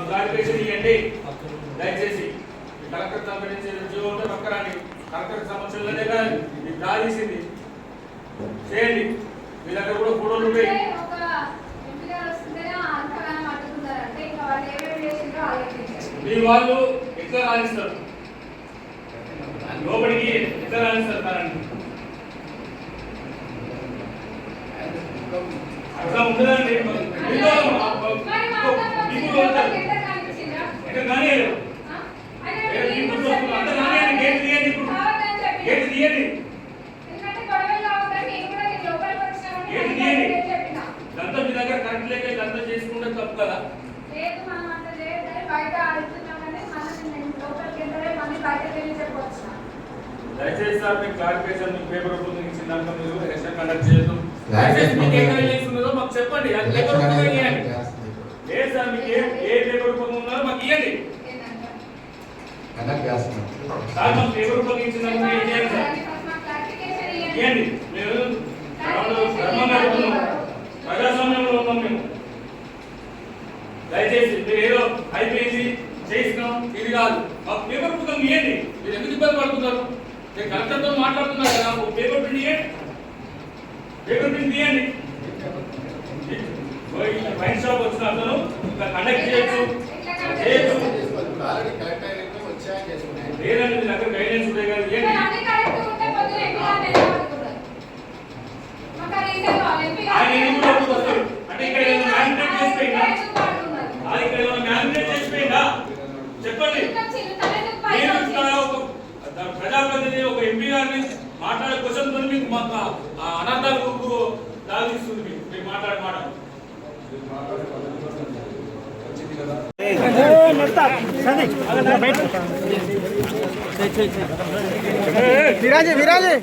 Clarification ఇవ్వండి దయచేసి. Collector సంబంధించి జీవో ఉంటే పక్కరాండి. కలెక్టర్ సమస్యలనే కానీ మీకు డ్రా చేసింది చేయండి. మీ దగ్గర కూడా ఫోటోలు ఉంటాయి. మీ వాళ్ళు ఎట్లా రాణిస్తారు, లోపలికి ఎట్లా రాణిస్తారు కారండి? అట్లా ఉండదండి. గంత మీ దగ్గర కరెంట్ లేక గంత చేసుకుంటే తప్పు కదా. దయచేసి సార్ మీకు క్లారిఫికేషన్ మీకు పేపర్ రూపంలో ఇచ్చిందాక మీరు ఎలక్షన్ కండక్ట్ చేయొద్దు. దయచేసి మీకు ఏ కరెక్ట్ ఉన్నదో మాకు చెప్పండి. అది పేపర్ రూపంలో ఇవ్వండి. లేదు సార్ మీకు ఏ పేపర్ రూపంలో ఉన్నారో మాకు ఇవ్వండి సార్. మాకు పేపర్ రూపంలో ఇచ్చిందాక మీరు ఏం చేయండి సార్, ఇవ్వండి. మీరు ప్రజాస్వామ్యంలో ఉన్నాం మేము. దయచేసి మీరు ఏదో అయిపోయింది చేసినాం ఇది కాదు, మాకు పేపర్ పుస్తకం ఇవ్వండి. మీరు ఎందుకు ఇబ్బంది పడుతున్నారు? నేను కలెక్టర్తో మాట్లాడుతున్నారు కదా, పేపర్ ప్రింట్ ఇవ్వండి. పేపర్ ప్రింట్ ఇవ్వండి. వైన్ షాప్ వచ్చిన అతను కండక్ట్ చేయొచ్చు లేదండి. మీ దగ్గర గైడెన్స్ ఉంటాయి కదా, ఇవ్వండి. ఆయన ఎందుకు వస్తారు అంటే ఇక్కడ ఏదో మ్యానిపులేట్ చేసిపోయిందా? ఇక్కడ ఏదో మ్యానిపులేట్ చేసిపోయిందా చెప్పండి. నేను ఒక ప్రజాప్రతినిధి ఒక ఎంపీ గారిని మాట్లాడే క్వశ్చన్ తో మీకు మాకు అనర్థాలకు దాగిస్తుంది. మీకు మాట్లాడే మాట విరాజే విరాజే